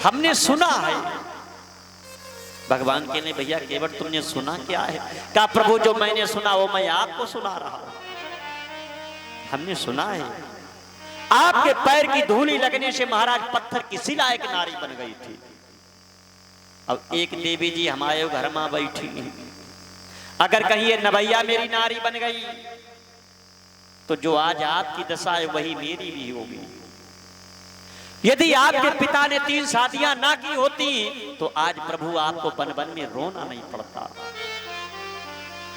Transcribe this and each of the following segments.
हमने सुना है। भगवान कहने भैया केवट तुमने सुना क्या है? कहा प्रभु जो मैंने सुना वो मैं आपको सुना रहा हूं। हमने सुना है आपके पैर की धूली लगने से महाराज पत्थर की शिला एक नारी बन गई थी। अब एक देवी जी हमारे घर में बैठी, अगर कहीं ये नवैया मेरी नारी बन गई तो जो आज आपकी दशा है वही मेरी भी होगी। यदि आपके पिता ने 3 शादियां ना की होती तो आज प्रभु आपको बन बन में रोना नहीं पड़ता।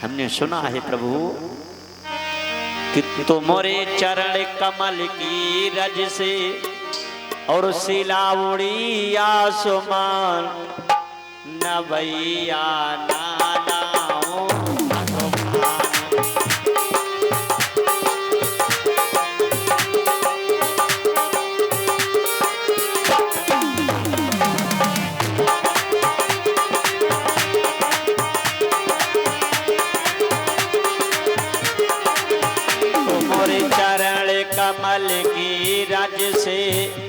हमने सुना है प्रभु कि तुम्हारे चरण कमल की रज से और शिला उड़ी आसमान, नवैया नालाओं भगवान। तुम्हारे चरण कमल की रज से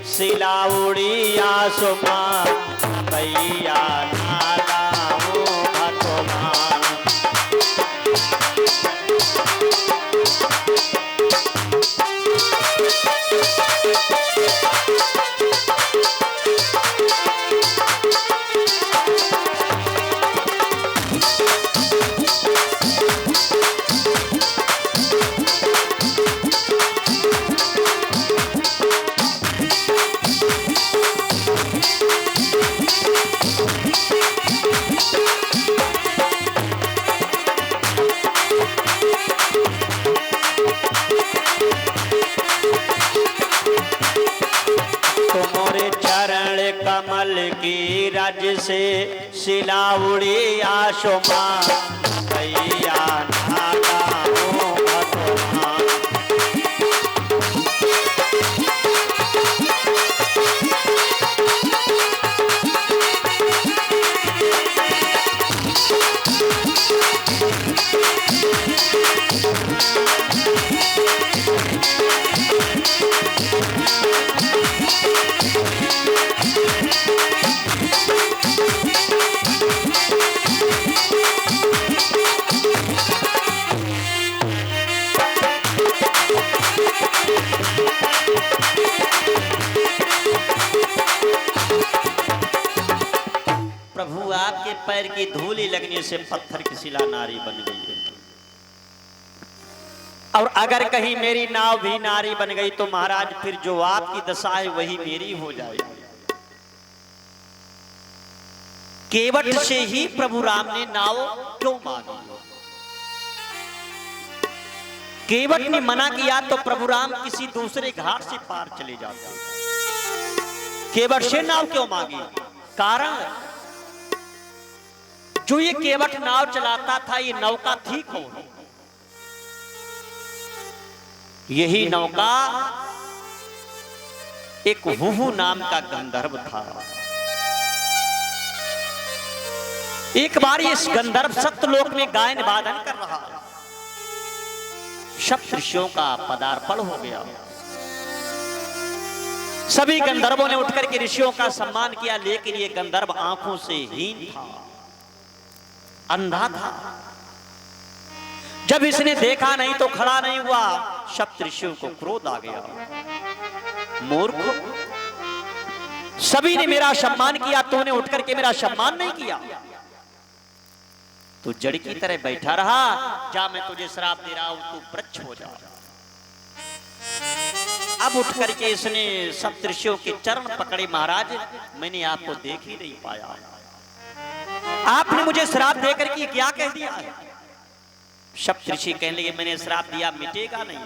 शिला उड़ी आसमान, नवैया नालाओं भगवान। कमल की रज से शिला उड़ी आसमान, नवैया नालाओं भगवान। प्रभु आपके पैर की धूली लगने से पत्थर की शिला नारी बन गई है, और अगर कहीं मेरी नाव भी नारी बन गई तो महाराज फिर जो आपकी दशा है वही मेरी हो जाएगी। केवट से ही प्रभु राम ने नाव क्यों मांगी? केवट ने मना किया तो प्रभु राम किसी दूसरे घाट से पार चले जाते। केवट से नाव क्यों मांगी? कारण जो ये केवट नाव चलाता था ये नौका थी कौन? यही नौका एक हुहु नाम का गंधर्व था। एक बार इस गंधर्व सप्तलोक में गायन वादन कर रहा, सप्त ऋषियों का पदार्पण हो गया। सभी गंधर्वों ने उठकर के ऋषियों का सम्मान किया, लेकिन ये गंधर्व आंखों से हीन था, अंधा था। जब इसने देखा नहीं तो खड़ा नहीं हुआ, सप्त ऋषियों को क्रोध आ गया। मूर्ख, सभी ने मेरा सम्मान किया, तूने उठकर के मेरा सम्मान नहीं किया। तू जड़ की तरह बैठा रहा, जा मैं तुझे श्राप दे रहा हूं, तू वृक्ष हो जा। अब उठ करके इसने सप्त ऋषियों के चरण पकड़े। महाराज मैंने आपको देख ही नहीं पाया, आपने मुझे श्राप देकर के क्या कह दिया है? सप्त ऋषि कहने लगे मैंने श्राप दिया मिटेगा नहीं,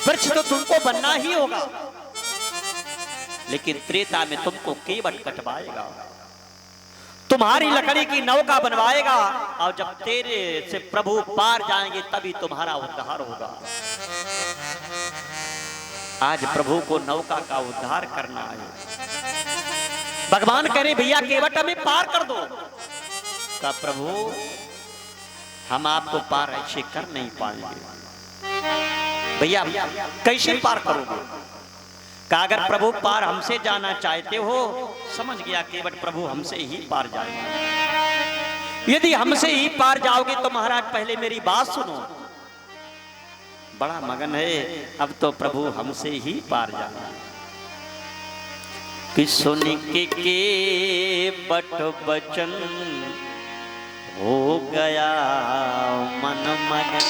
वृक्ष तो तुमको बनना ही होगा, लेकिन त्रेता में तुमको केवट कटवाएगा, तुम्हारी लकड़ी की नौका बनवाएगा, और जब तेरे से प्रभु पार जाएंगे तभी तुम्हारा उद्धार होगा। आज प्रभु को नौका का उद्धार करना है। भगवान कह रहे भैया केवट हमें पार कर दो। का प्रभु हम आपको पार ऐसे कर नहीं पाएंगे। भैया कैसे पार करोगे? का अगर प्रभु पार हमसे जाना चाहते हो, समझ गया केवट प्रभु हमसे ही पार जाएगा। यदि हमसे ही पार जाओगे तो महाराज पहले मेरी बात सुनो। बड़ा मगन है, अब तो प्रभु हमसे ही पार जाना। कि सुन के बट बचन हो गया मन मगन।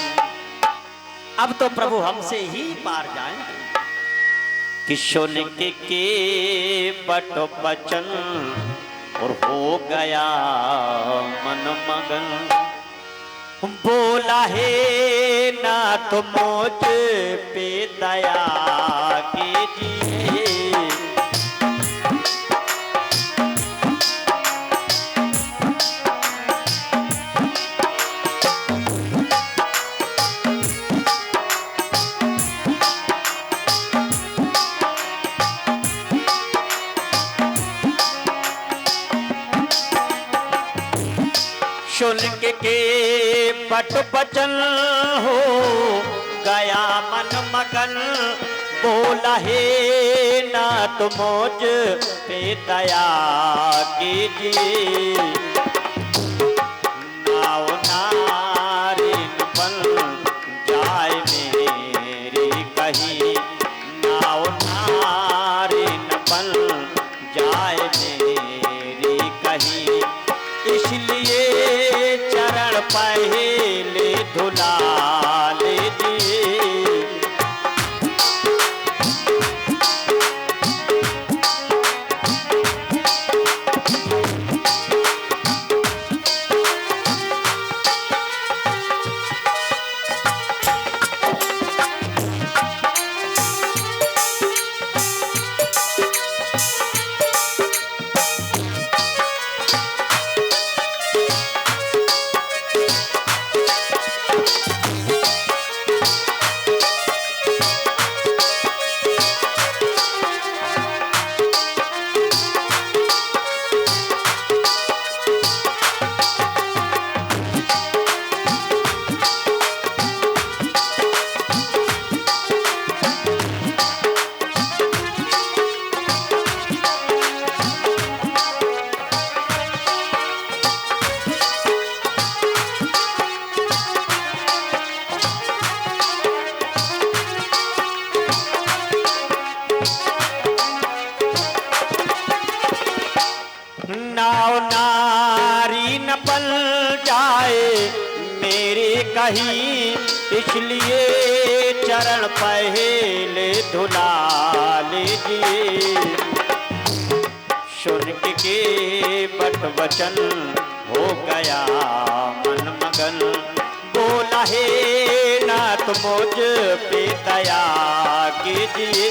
अब तो प्रभु हमसे ही पार जाएंगे। कि सुन के बट बचन और हो गया मन मगन। बोला है ना तो मुझ पे दया कीजिए। सुन के बट बचन हो गया मन मगन। बोला है ना तो मुझ पे दया कीजिए। नाव नारिन बन जाए मेरी कहीं। नाव नारिन बन जाए मेरी कहीं। इसलिए चरण पहले धुला लीजिए। नाव नारी न बन जाए मेरे कहीं। इसलिए चरण पहले धुला लीजिए। सुन के बट वचन हो गया मन मगन। बोला है ना तो मुझ पे दया कीजिए।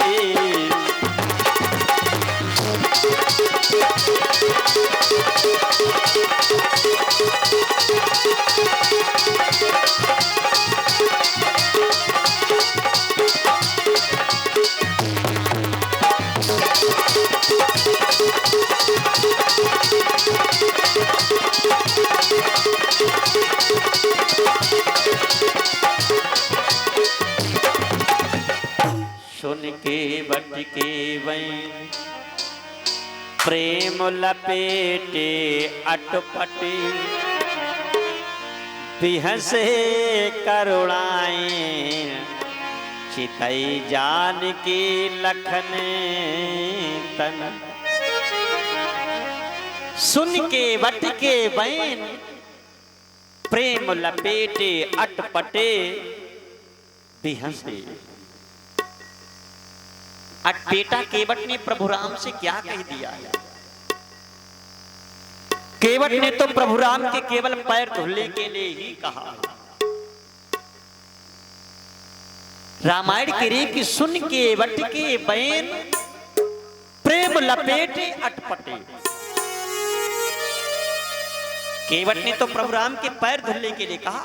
सुन के बट के वैन प्रेम लपेटे अटपटे। बिहसे करुणाएं चितई जान की लखन तन। सुन के बट के बैन प्रेम लपेटे अटपटे। बिहसे अटपेटा केवट ने प्रभु राम से क्या कह दिया है? केवट ने तो प्रभु राम के केवल पैर धुलने के लिए ही कहा। रामायण के रे कि सुन के बट के बैन प्रेम लपेटे अटपटे। केवट ने तो प्रभु राम के पैर धुलने के लिए कहा।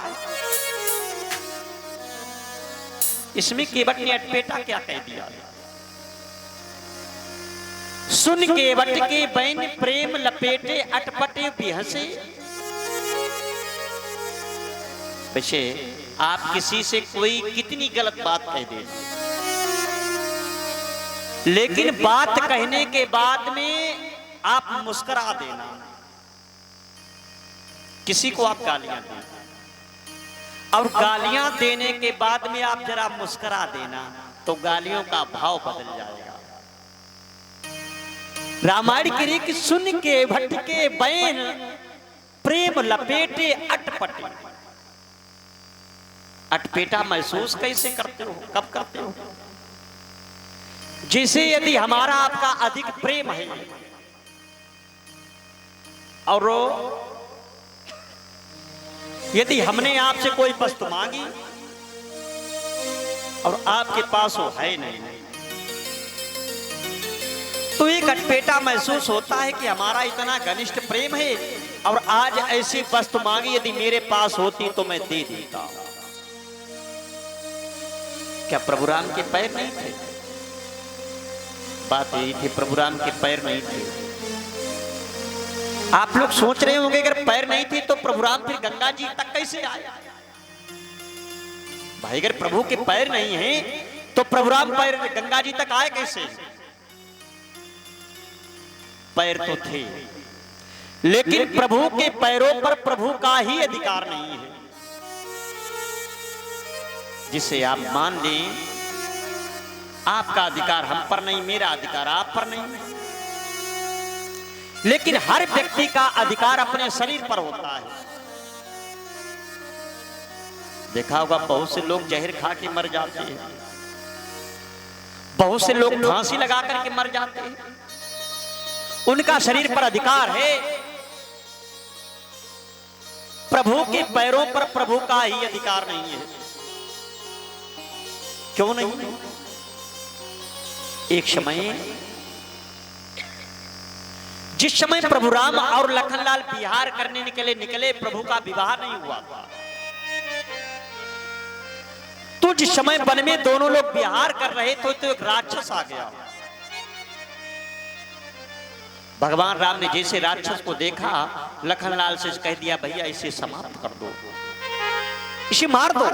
इसमें केवट ने अटपेटा क्या कह दिया? सुन के बट के बैन प्रेम लपेटे अटपटे बिहसे। वैसे आप किसी से कोई कितनी गलत बात कह दे, लेकिन बात कहने के बाद में आप मुस्कुरा देना। किसी को आप गालियां दें और गालियां देने के बाद में आप जरा मुस्कुरा देना तो गालियों का भाव बदल जाएगा। रामायण की रीत सुन के भटके बैन प्रेम लपेटे अटपटे। अटपेटा महसूस कैसे करते हो, कब करते हो? जैसे यदि हमारा आपका अधिक प्रेम है और यदि हमने आपसे कोई वस्तु मांगी और आपके पास वो है नहीं, तो एक अटपेटा महसूस होता है कि हमारा इतना घनिष्ठ प्रेम है और आज ऐसी वस्तु मांगी यदि मेरे पास होती तो मैं दे देता। क्या प्रभु राम के पैर नहीं थे? बात यही थी, प्रभु राम के पैर नहीं थे। आप लोग सोच रहे होंगे अगर पैर नहीं थे तो प्रभु राम फिर गंगा जी तक कैसे आए? भाई अगर प्रभु के पैर नहीं हैं तो प्रभु राम पैर गंगा जी तक आए कैसे? पैर तो थे, लेकिन प्रभु के पैरों पर प्रभु का ही अधिकार नहीं है। जिसे आप मान लें आपका अधिकार हम पर नहीं, मेरा अधिकार आप पर नहीं, लेकिन हर व्यक्ति का अधिकार अपने शरीर पर होता है। देखा होगा बहुत से लोग जहर खा के मर जाते हैं, बहुत से लोग फांसी लगा करके मर जाते हैं। उनका शरीर पर अधिकार है, प्रभु के पैरों पर प्रभु का ही अधिकार नहीं है। क्यों नहीं? एक समय जिस समय प्रभु राम और लखनलाल विहार करने निकले प्रभु का विवाह नहीं हुआ था। तो जिस समय वन में दोनों लोग विहार कर रहे थे तो एक राक्षस आ गया। भगवान राम ने जैसे राक्षस को देखा लखनलाल से कह दिया भैया इसे समाप्त कर दो, इसे मार दो।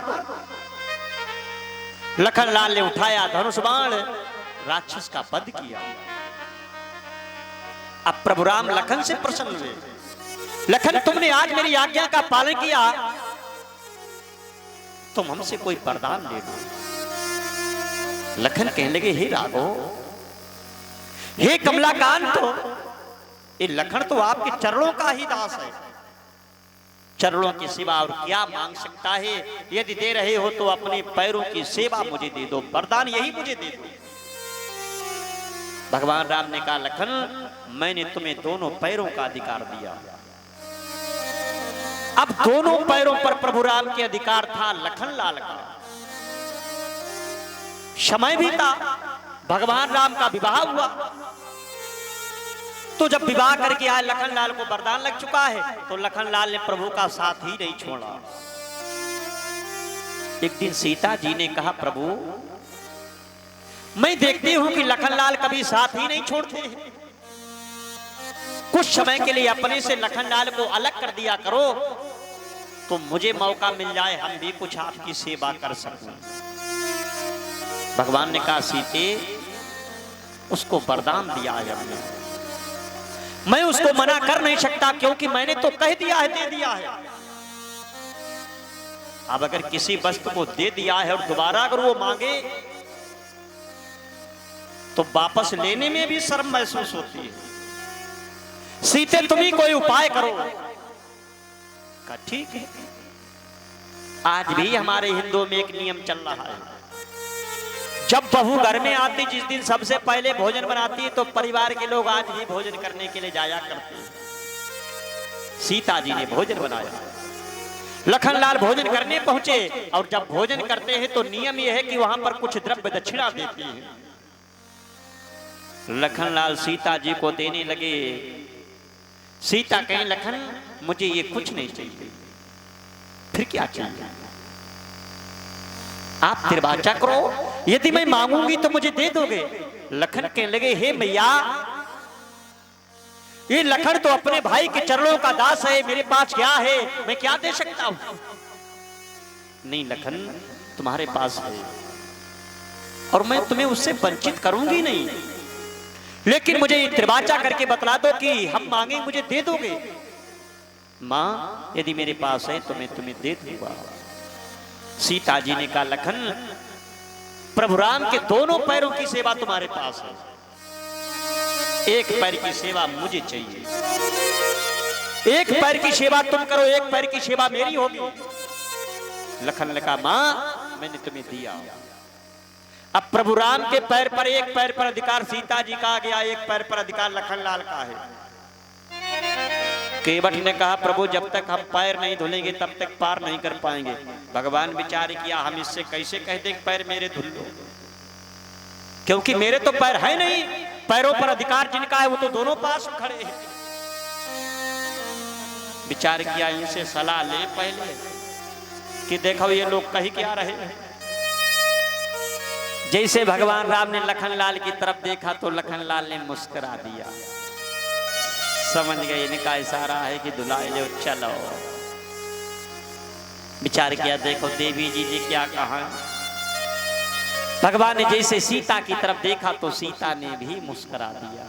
लखनलाल ने उठाया धनुष बाण, राक्षस का वध किया। अब प्रभु राम लखन से प्रसन्न हुए। लखन तुमने आज मेरी आज्ञा का पालन किया, तुम हमसे कोई वरदान ले दो। लखन कहने लगे हे राघव, हे कमलाकांत, ये लखन तो आपके चरणों का ही दास है, चरणों की सेवा और क्या मांग सकता है? यदि दे रहे हो तो अपने पैरों की सेवा मुझे दे दो, वरदान यही मुझे दे दो। भगवान राम ने कहा लखन मैंने तुम्हें दोनों पैरों का अधिकार दिया। अब दोनों पैरों पर प्रभु राम के अधिकार था लखनलाल का। समय भी था, भगवान राम का विवाह हुआ। तो जब विवाह करके आए लखनलाल को वरदान लग चुका है तो लखनलाल ने प्रभु का साथ ही नहीं छोड़ा। एक दिन सीता जी ने कहा प्रभु मैं देखती हूं कि लखनलाल कभी साथ ही नहीं छोड़ते हैं, कुछ समय के लिए अपने से लखनलाल को अलग कर दिया करो तो मुझे मौका मिल जाए हम भी कुछ आपकी सेवा कर सकूं। भगवान ने कहा सीते उसको वरदान दिया है हमने, मैं उसको मना कर नहीं सकता क्योंकि मैंने तो कह दिया है, दे दिया है। अब अगर किसी वस्तु को दे दिया है और दोबारा अगर वो मांगे तो वापस लेने में भी शर्म महसूस होती है। सीते तुम ही कोई उपाय करो। कहा ठीक है। आज भी हमारे हिंदुओं में एक नियम चल रहा है, जब बहू घर में आती जिस दिन सबसे पहले भोजन बनाती है तो परिवार के लोग आज भी भोजन करने के लिए जाया करते हैं। सीता जी ने भोजन बनाया, लखनलाल भोजन करने पहुंचे और जब भोजन करते हैं तो नियम यह है कि वहां पर कुछ द्रव्य दक्षिणा देते हैं। लखनलाल सीता जी को देने लगे। सीता कहें लखन मुझे ये कुछ नहीं चाहिए। फिर क्या चाहिए? आप निर्वाचा करो, यदि मैं मांगूंगी तो मुझे दे दोगे। लखन कहने लगे हे मैया ये लखन तो अपने भाई के चरणों का दास है, मेरे पास क्या है, मैं क्या दे सकता हूं? नहीं लखन तुम्हारे पास है। और मैं तुम्हें उससे वंचित करूंगी नहीं, लेकिन मुझे ये त्रिवाचा करके बतला दो कि हम मांगे मुझे दे दोगे। मां यदि मेरे पास है तो मैं तुम्हें दे दूंगा। सीता जी ने कहा लखन, प्रभु राम के दोनों पैरों की सेवा तुम्हारे पास है, एक पैर की सेवा मुझे चाहिए। एक पैर की सेवा तुम करो, एक पैर की सेवा मेरी होगी। लखन ने कहा मां मैंने तुम्हें दिया, अब प्रभु राम के पैर पर, एक पैर पर अधिकार सीता जी का आ गया, एक पैर पर अधिकार लखन लाल का है। केवट ने कहा प्रभु जब तक हम पैर नहीं धुलेंगे तब तक पार नहीं कर पाएंगे। भगवान विचार किया हम इससे कैसे कह दें पैर मेरे धुल लो, क्योंकि मेरे तो पैर है नहीं, पैरों पर अधिकार जिनका है वो तो दोनों पास खड़े हैं। विचार किया इनसे सलाह ले पहले कि देखो ये लोग कहीं क्या रहे हैं। जैसे भगवान राम ने लखनलाल की तरफ देखा तो लखनलाल ने मुस्कुरा दिया, समझ गए इनका इशारा है कि दुलाए लो चलो। विचार किया देखो देवी जी जी क्या कहा। भगवान ने जैसे सीता की तरफ देखा तो सीता ने भी मुस्कुरा दिया,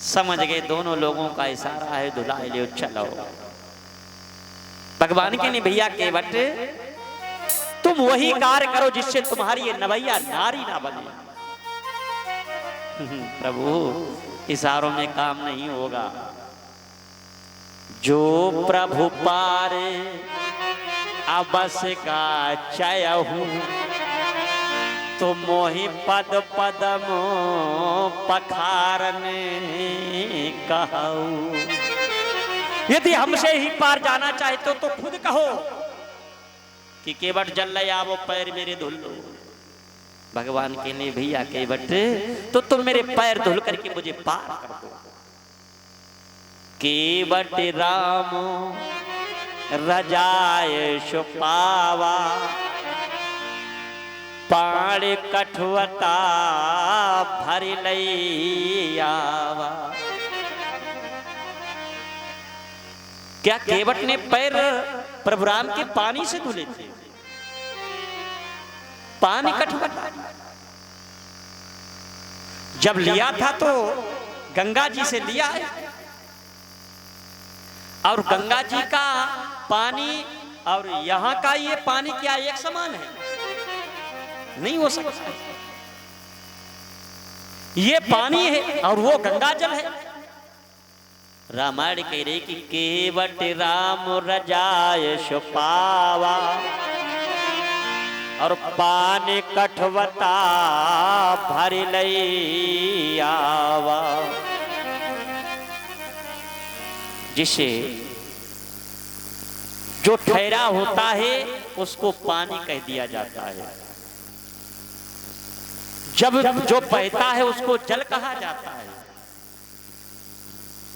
समझ गए दोनों लोगों का इशारा है दुलाए लो चलो। भगवान के ने भैया केवट तुम वही कार्य करो जिससे तुम्हारी ये नवैया नारी ना बने। प्रभु इशारों में काम नहीं होगा, जो प्रभु पारे अबस का चय हूं तो मोहि पद पदमो पखारने कहूं। यदि हमसे ही पार जाना चाहते हो तो खुद कहो कि केवट जल ले आवो पैर मेरे धुल लो। भगवान के लिए भैया केवट तो तुम मेरे पैर धुल करके मुझे पार कर दो। केवट राम रजाय सुपावा पाण कठवता भर लैयावा। क्या केवट ने पैर प्रभु राम के पानी से धुले थे? पानी कठवता जब लिया था तो गंगा जी से लिया है, और गंगा जी का पानी और यहां का ये पानी क्या एक समान है? नहीं हो सकता। ये पानी है और वो गंगा जल है। रामायण कह रही कि केवट राम रजाय सुपावा और पानी कठवता भर लैयावा। जिसे जो ठहरा होता है उसको पानी कह दिया जाता है, जब जो बहता है उसको जल कहा जाता है,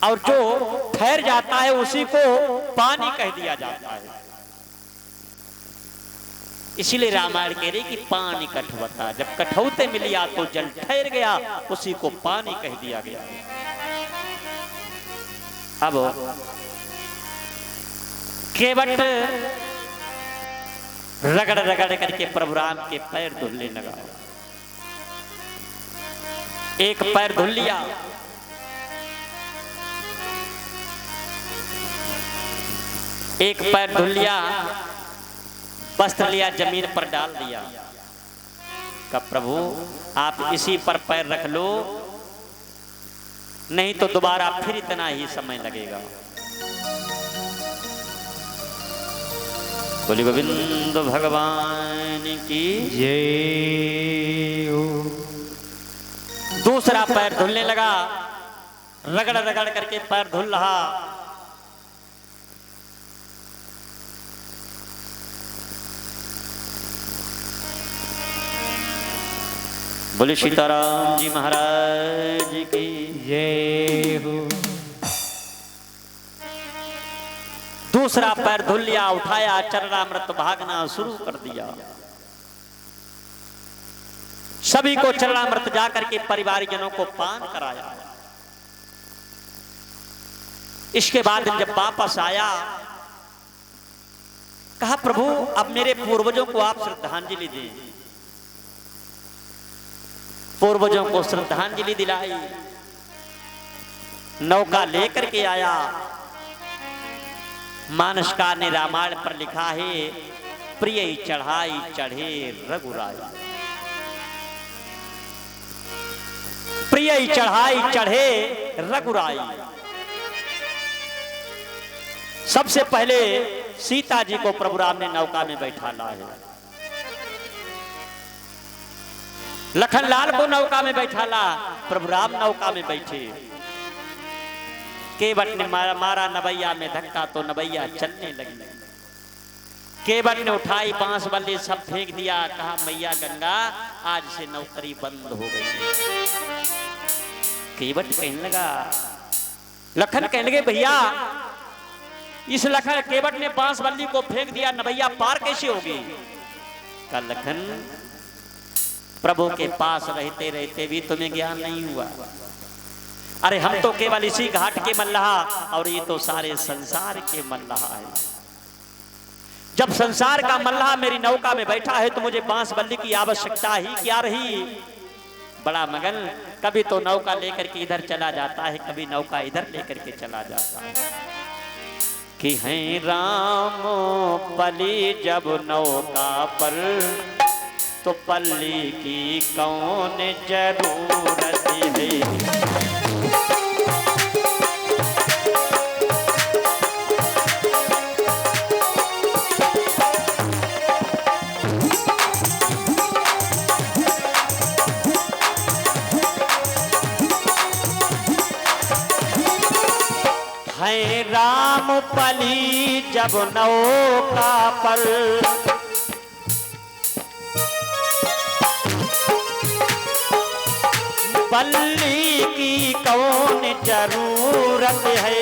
और जो ठहर जाता है उसी को पानी कह दिया जाता है। इसीलिए रामायण कह रही कि पानी कठवता, जब कठौते मिलिया तो जल ठहर गया, उसी को पानी कह दिया गया। अब केवट रगड़ रगड़ करके प्रभु राम के पैर धुलने लगा। एक पैर धुल लिया, एक पैर धुल लिया, वस्त्र लिया जमीन पर डाल दिया। कहा प्रभु आप इसी पर पैर रख लो, नहीं तो दोबारा फिर इतना ही समय लगेगा। बोली गोविंद भगवान की जय। दूसरा पैर धुलने लगा, रगड़ रगड़ करके पैर धुल रहा। बोले सीताराम जी महाराज की जय हो। दूसरा पैर धुल लिया, उठाया, चरणामृत भागना शुरू कर दिया। सभी को चरणामृत जाकर के परिवारजनों को पान कराया। इसके बाद जब वापस आया, कहा प्रभु अब मेरे पूर्वजों को आप श्रद्धांजलि दें। पूर्वजों को श्रद्धांजलि दिलाई, नौका लेकर के आया। मानसकार ने रामायण पर लिखा है, प्रिय चढ़ाई चढ़े रघुराई, प्रिय चढ़ाई चढ़े रघुराई। सबसे पहले सीता जी को प्रभु राम ने नौका में बैठाला है, लखनलाल को नौका में बैठाला, प्रभु राम नौका में बैठे। केवट ने मारा नवैया में धक्का तो नवैया चलने लगी। केवट ने उठाई बांस बल्ले सब फेंक दिया, कहा मैया गंगा आज से नौकरी बंद हो गई। केवट कहने लगा, लखन कहने लगे भैया इस लखन केवट ने बांस बल्ली को फेंक दिया, नवैया पार कैसे होगी? का लखन प्रभु के पास रहते रहते भी तुम्हें ज्ञान नहीं हुआ। अरे हम तो केवल इसी घाट के मल्लाहा, और ये तो सारे संसार के मल्लाहा है। जब संसार का मल्लाहा मेरी नौका में बैठा है तो मुझे बांस बल्ली की आवश्यकता ही क्या रही? बड़ा मगन, कभी तो नौका लेकर के इधर चला जाता है, कभी नौका इधर लेकर के चला जाता है। कि हैं राम पली जब नौका पर, तो पल्ली की कौन जरूरत है। है राम पली जब नौका पर, पल्ली की कौन जरूरत है।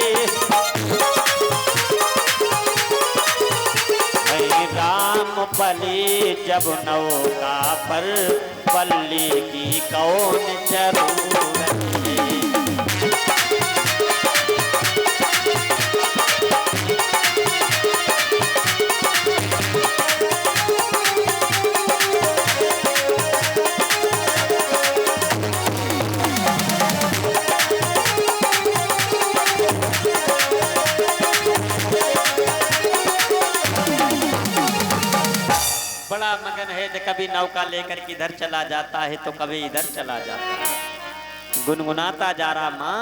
है राम पली जब नौका पर, पल्ली की कौन जरूरत है। बड़ा मगन है, कभी नौका लेकर किधर चला जाता है तो कभी इधर चला जाता है। गुनगुनाता जा रहा, माँ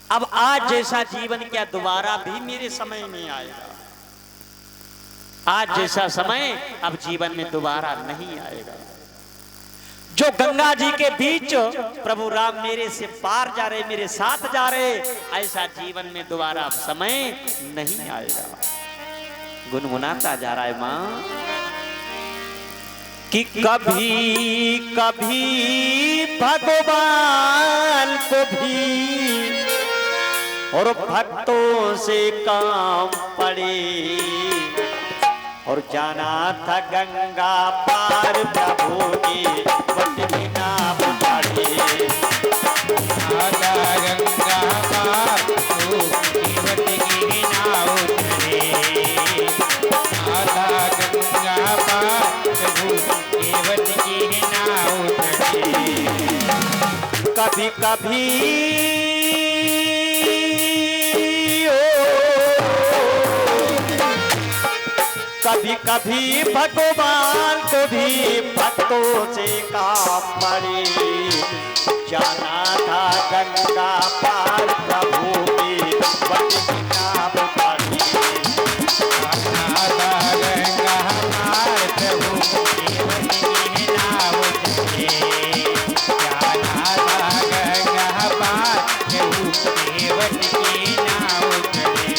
अब आज जैसा जीवन क्या दोबारा भी मेरे समय में आएगा? आज जैसा समय अब जीवन में दोबारा नहीं आएगा। जो गंगा जी के बीच प्रभु राम मेरे से पार जा रहे, मेरे साथ जा रहे, ऐसा जीवन में दोबारा अब समय नहीं आएगा। गुनगुनाता जा रहा है मां कि कभी कभी भगवान को भी और भक्तों से काम पड़े, और जाना था गंगा पार प्रभु के वट बिना पड़े। आधा गंगा पार प्रभु के वट की नाव चले, आधा गंगा पार प्रभु के वट की नाव चले। कभी कभी कभी कभी भगवान को भी भक्तों से काम पड़े, जाना था गंगा पार प्रभु के वट बिना पड़े। आधा गंगा पार प्रभु के वट की नाव चले, आधा गंगा पार प्रभु के वट की नाव चले।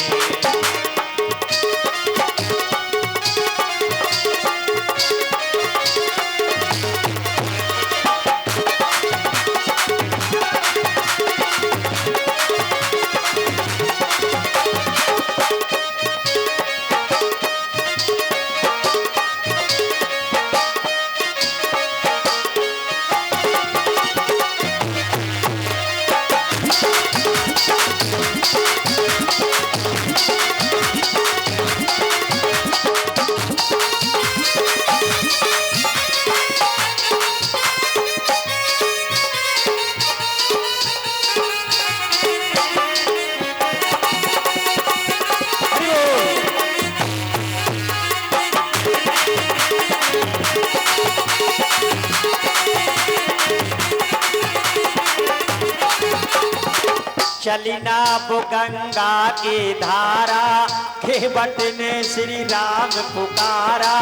चली ना वो गंगा की धारा, केवट ने श्री राम पुकारा।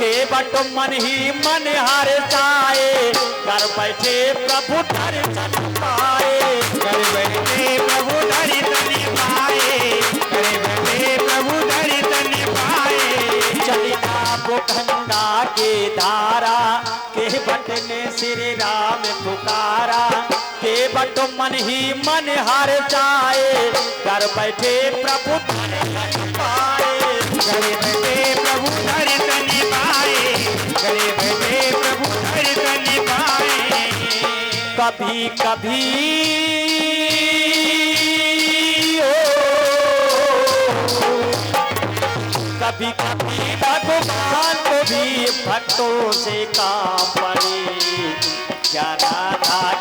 केवट मन ही मन हर जाए, कर बैठे प्रभु दर्शन पाए। कर बैठे प्रभु दर्शन पाए, कर बैठे प्रभु दर्शन पाए। चली ना वो गंगा की धारा, केवट ने श्री राम पुकारा। केवट मन ही मन हर जाए, कर बैठे प्रभु दर्शन पाए। कर बैठे प्रभु दर्शन पाए, कर बैठे प्रभु दर्शन पाए। कभी कभी कभी कभी भगवान को भी भक्तों से काम पड़े। क्या राधा